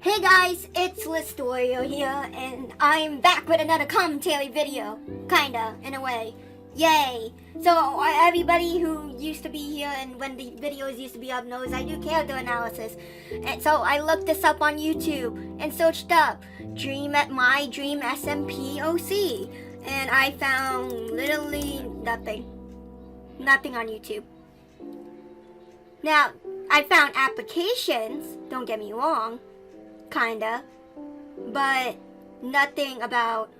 Hey guys, it's Listorio here, and I'm back with another commentary video. Kinda, in a way. Yay! So, everybody who used to be here and when the videos used to be up knows I do character analysis. And so I looked this up on YouTube and searched up my Dream SMP OC. And I found literally nothing. Nothing on YouTube. Now, I found applications, don't get me wrong, kinda, but nothing about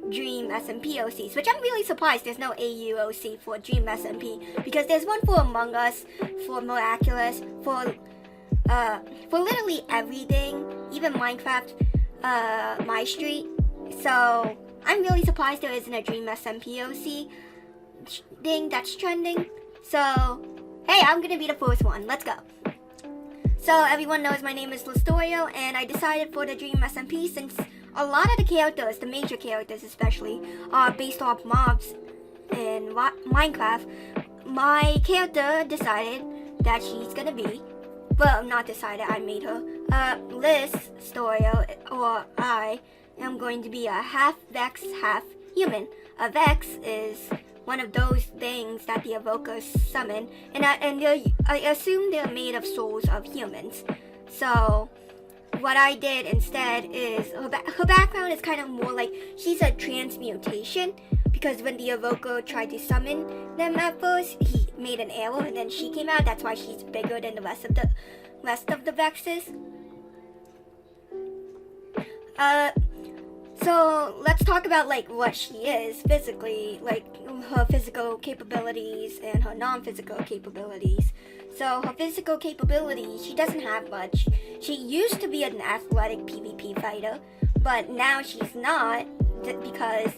Dream SMP OCs, which I'm really surprised there's no AUOC for Dream SMP, because there's one for Among Us, for Miraculous, for literally everything, even Minecraft, My Street. So I'm really surprised there isn't a Dream SMP OC thing that's trending. So hey, I'm gonna be the first one. Let's go. So everyone knows my name is Listorio, and I decided for the Dream SMP, since a lot of the characters, the major characters especially, are based off mobs in Minecraft. My character decided that she's gonna be, well, not decided, I made her, Listorio, or I am going to be a half Vex, half human. A Vex is one of those things that the evokers summon, and I assume they're made of souls of humans. So what I did instead is, her background is kind of more like she's a transmutation, because when the evoker tried to summon them at first, he made an arrow and then she came out. That's why she's bigger than the rest of the Vexes. So let's talk about like what she is physically, like her physical capabilities and her non-physical capabilities. So her physical capabilities, she doesn't have much. She used to be an athletic PvP fighter, but now she's not, because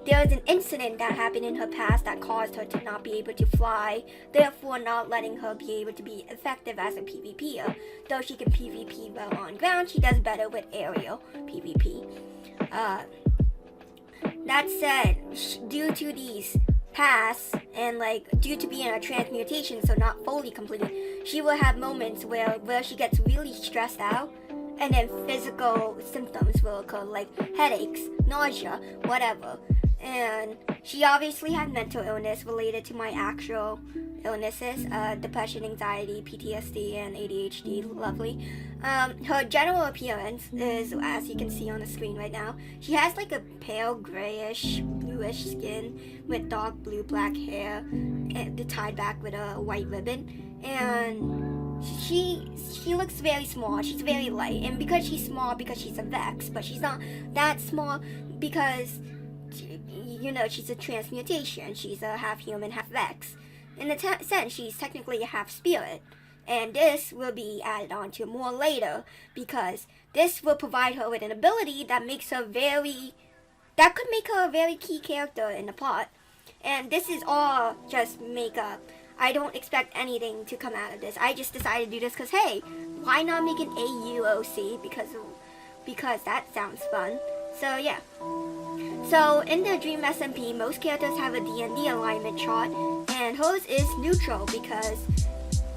there was an incident that happened in her past that caused her to not be able to fly, therefore not letting her be able to be effective as a PvPer. Though she can PvP well on ground, she does better with aerial PvP. That said, due to these paths and like due to being a transmutation, so not fully completed, she will have moments where she gets really stressed out, and then physical symptoms will occur, like headaches, nausea, whatever. And she obviously had mental illness related to my actual illnesses, depression, anxiety, PTSD, and ADHD, lovely. Her general appearance is, as you can see on the screen right now, she has like a pale grayish, bluish skin with dark blue-black hair, and tied back with a white ribbon. And she looks very small, she's very light, and because she's small, because she's a Vex, but she's not that small because, you know, she's a transmutation, she's a half human, half Vex. In a sense, she's technically a half spirit, and this will be added on to more later, because this will provide her with an ability that could make her a very key character in the plot. And this is all just makeup. I don't expect anything to come out of this. I just decided to do this because, hey, why not make an AUOC, because that sounds fun. So yeah. So in the Dream SMP, most characters have a D&D alignment chart, and hers is neutral, because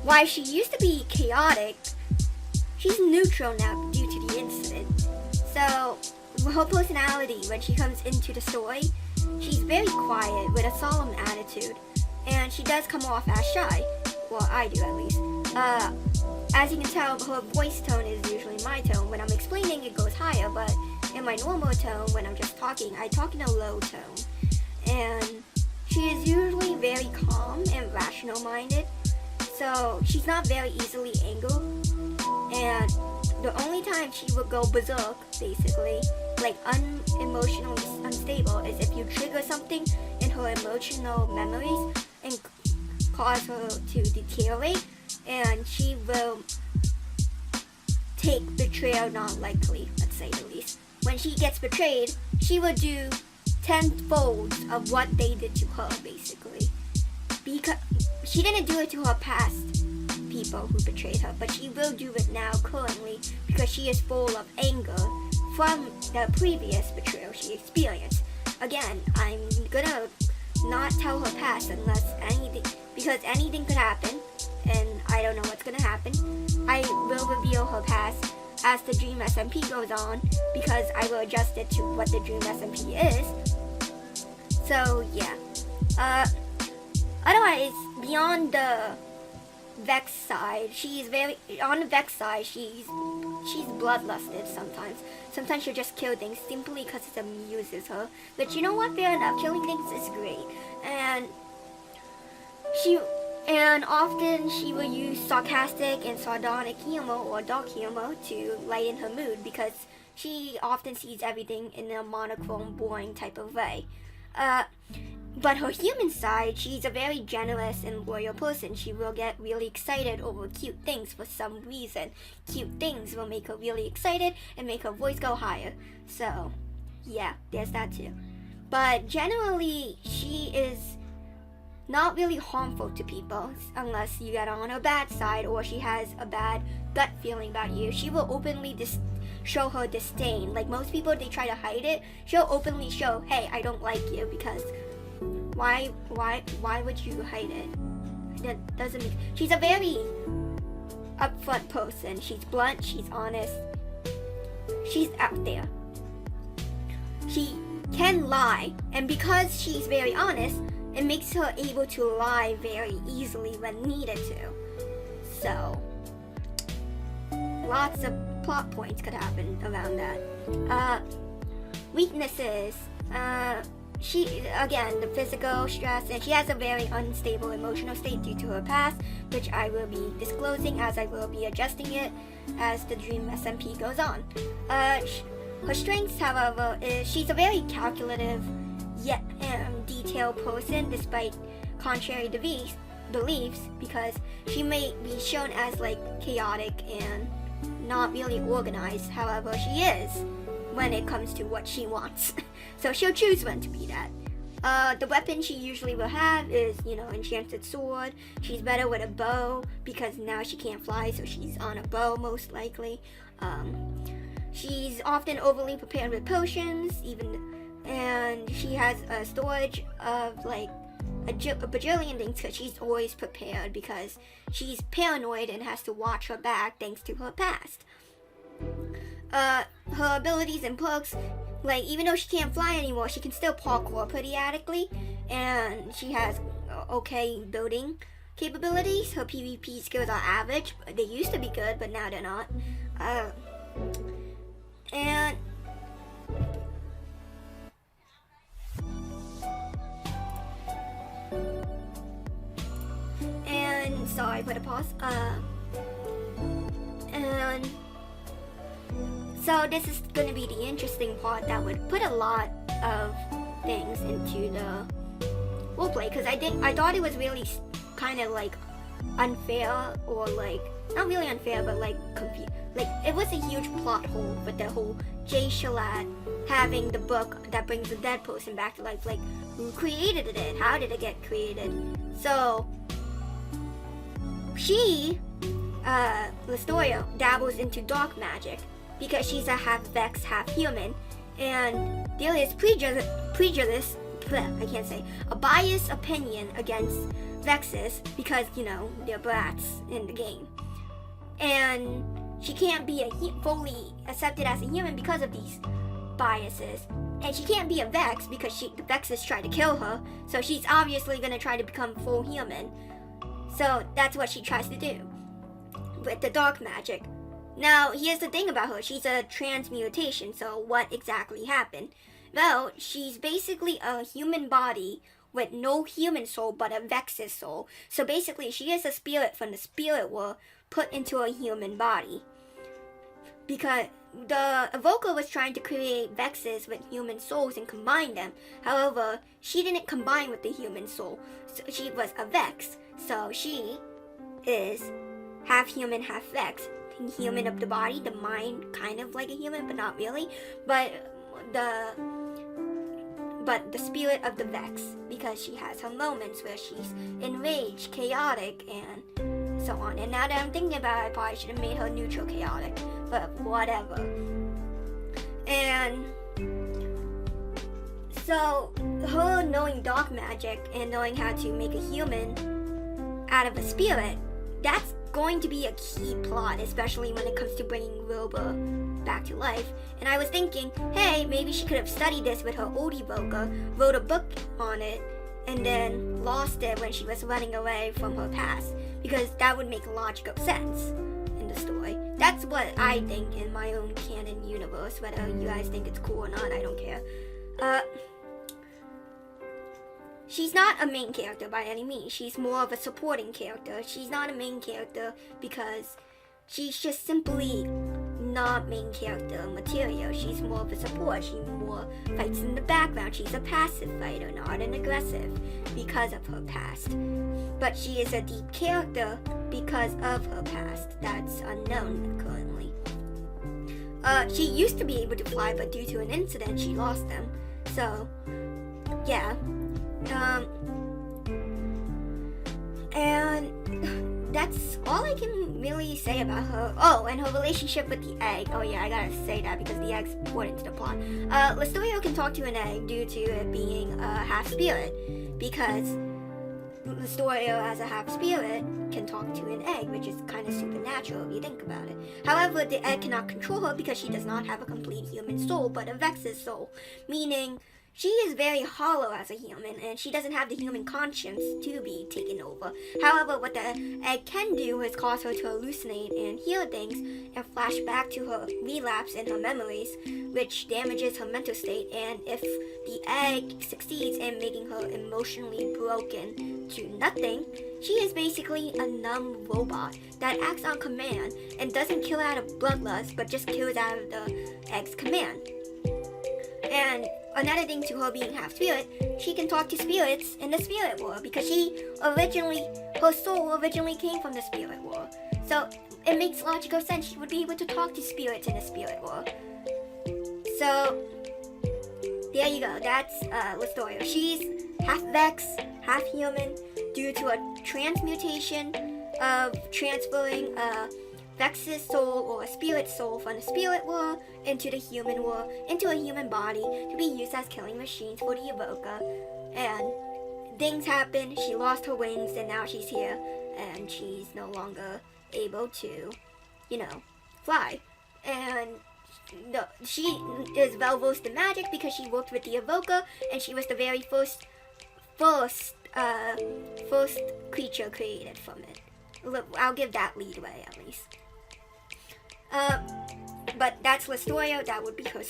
while she used to be chaotic, she's neutral now due to the incident. So her personality, when she comes into the story, she's very quiet with a solemn attitude, and she does come off as shy. Well, I do at least. As you can tell, her voice tone is usually my tone. When I'm explaining, it goes higher, but in my normal tone, when I'm just talking, I talk in a low tone. And she is usually very calm and rational-minded, so she's not very easily angered. And the only time she will go berserk, basically, like emotionally unstable, is if you trigger something in her emotional memories and cause her to deteriorate, and she will take betrayal non-likely, let's say the least. When she gets betrayed, she will do tenfold of what they did to her, basically. Because she didn't do it to her past people who betrayed her, but she will do it now currently, because she is full of anger from the previous betrayal she experienced. Again, I'm gonna not tell her past unless anything, because anything could happen, and I don't know what's gonna happen. I will reveal her past as the Dream SMP goes on, because I will adjust it to what the Dream SMP is. So yeah. Otherwise, beyond the Vex side, she's bloodlusted sometimes. Sometimes she'll just kill things simply because it amuses her. But you know what? Fair enough. Killing things is great. And often she will use sarcastic and sardonic humor or dark humor to lighten her mood, because she often sees everything in a monochrome, boring type of way. But her human side, she's a very generous and loyal person. She will get really excited over cute things for some reason. Cute things will make her really excited and make her voice go higher. So, yeah, there's that too. But generally, she is not really harmful to people unless you get on her bad side or she has a bad gut feeling about you. She will openly show her disdain. Like most people, they try to hide it. She'll openly show, hey, I don't like you, because why would you hide it? That doesn't make... She's a very upfront person. She's blunt, she's honest, she's out there. She can lie, and because she's very honest, it makes her able to lie very easily when needed to. So, lots of plot points could happen around that. Weaknesses. She, again, the physical stress, and she has a very unstable emotional state due to her past, which I will be disclosing as I will be adjusting it as the Dream SMP goes on. Her strengths, however, is she's a very calculative yet detailed person, despite contrary beliefs, because she may be shown as like chaotic and not really organized. However, she is when it comes to what she wants. So she'll choose when to be that. The weapon she usually will have is, enchanted sword. She's better with a bow because now she can't fly, so she's on a bow most likely. She's often overly prepared with potions, and she has a storage of like a bajillion things because she's always prepared, because she's paranoid and has to watch her back thanks to her past. Her abilities and perks, like even though she can't fly anymore, she can still parkour pretty adequately, and she has okay building capabilities. Her PvP skills are average. They used to be good, but now they're not. And sorry for the pause. And so this is going to be the interesting part that would put a lot of things into the roleplay, because I thought it was really kind of like unfair, or like not really unfair, but like confused. Like it was a huge plot hole with the whole Jay Shalat having the book that brings the dead person back to life. Like, who created it? How did it get created? So she, Listoria, dabbles into dark magic because she's a half Vex, half human, and there is a biased opinion against Vexes because, they're brats in the game. And she can't be fully accepted as a human because of these biases. And she can't be a Vex because the Vexes try to kill her, so she's obviously going to try to become full human. So that's what she tries to do with the dark magic. Now, here's the thing about her. She's a transmutation, so what exactly happened? Well, she's basically a human body with no human soul but a Vex's soul. So basically, she is a spirit from the spirit world put into a human body. Because the evoker was trying to create Vexes with human souls and combine them. However, she didn't combine with the human soul. So she was a Vex. So she is half human, half Vex. Human of the body, the mind kind of like a human, but not really. But the spirit of the Vex, because she has her moments where she's enraged, chaotic, and so on. And now that I'm thinking about it, I probably should have made her neutral chaotic, but whatever. And so her knowing dark magic and knowing how to make a human out of a spirit, that's going to be a key plot, especially when it comes to bringing Wilbur back to life. And I was thinking, hey, maybe she could have studied this with her old evoker, wrote a book on it, and then lost it when she was running away from her past, because that would make logical sense in the story. That's what I think in my own canon universe. Whether you guys think it's cool or not, I don't care. She's not a main character by any means. She's more of a supporting character. She's not a main character because she's just simply not main character material. She's more of a support. She more fights in the background. She's a passive fighter, not an aggressive, because of her past. But she is a deep character because of her past. That's unknown currently. She used to be able to fly, but due to an incident, she lost them. So, yeah. And that's all I can really say about her. Oh, and her relationship with the egg. Oh yeah, I gotta say that because the egg's important to the plot. Listorio can talk to an egg due to it being a half spirit, because Listorio as a half spirit can talk to an egg, which is kind of supernatural if you think about it. However, the egg cannot control her because she does not have a complete human soul, but a Vex's soul, meaning she is very hollow as a human, and she doesn't have the human conscience to be taken over. However, what the egg can do is cause her to hallucinate and hear things and flash back to her relapse in her memories, which damages her mental state. And if the egg succeeds in making her emotionally broken to nothing, she is basically a numb robot that acts on command and doesn't kill out of bloodlust, but just kills out of the egg's command. And another thing to her being half spirit, she can talk to spirits in the spirit world because her soul originally came from the spirit world. So it makes logical sense she would be able to talk to spirits in the spirit world. So there you go, that's Listorio. She's half Vex, half human, due to a transmutation of transferring Vex's soul or a spirit soul from the spirit world into the human world, into a human body to be used as killing machines for the evoker. And things happen, she lost her wings and now she's here and she's no longer able to, fly. And she is well versed in magic because she worked with the evoker and she was the very first creature created from it. I'll give that leadway at least. But that's Listorio. That would be her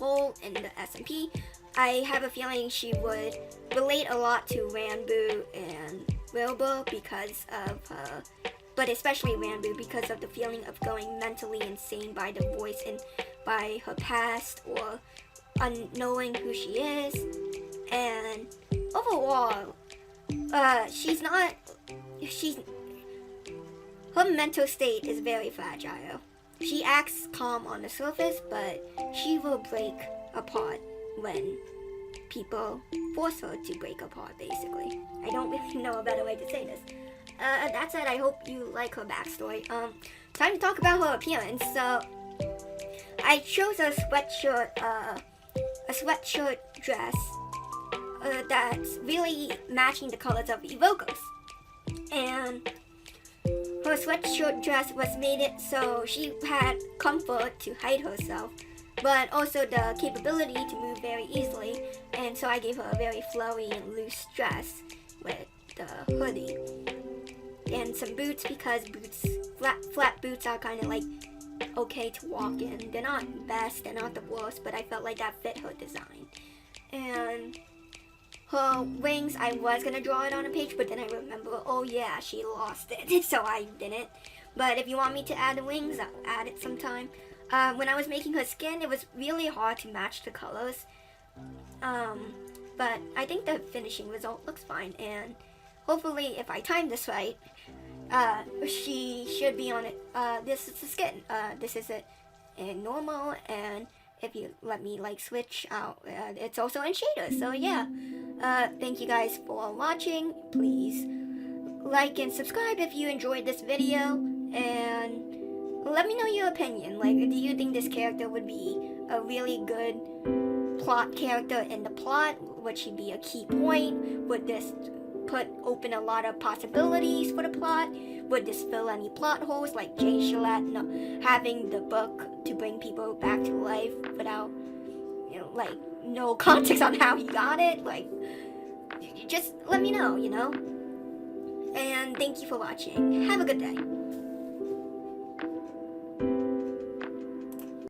role in the SMP. I have a feeling she would relate a lot to Ranbu and Wilbur because of but especially Ranbu because of the feeling of going mentally insane by the voice and by her past or unknowing who she is. And overall, her mental state is very fragile. She acts calm on the surface, but she will break apart when people force her to break apart, basically. I don't really know a better way to say this. That said, I hope you like her backstory. Time to talk about her appearance. So, I chose a sweatshirt dress that's really matching the colors of evokers. And her sweatshirt dress was made it so she had comfort to hide herself, but also the capability to move very easily, and so I gave her a very flowy and loose dress with the hoodie. And some boots because flat boots are kind of like okay to walk in. They're not best, they're not the worst, but I felt like that fit her design. And her wings, I was gonna draw it on a page, but then I remember, oh yeah, she lost it, so I didn't. But if you want me to add the wings, I'll add it sometime. When I was making her skin, it was really hard to match the colors. But I think the finishing result looks fine, and hopefully, if I time this right, she should be on it. This is the skin. This is it in normal, and if you let me switch out, it's also in shaders. So yeah, thank you guys for watching. Please like and subscribe if you enjoyed this video, and let me know your opinion. Do you think this character would be a really good plot character in the plot? Would she be a key point? Would this open a lot of possibilities for the plot? would this fill any plot holes, like Jay Gillette having the book to bring people back to life without, like, no context on how he got it? Like, just let me know, And thank you for watching. Have a good day.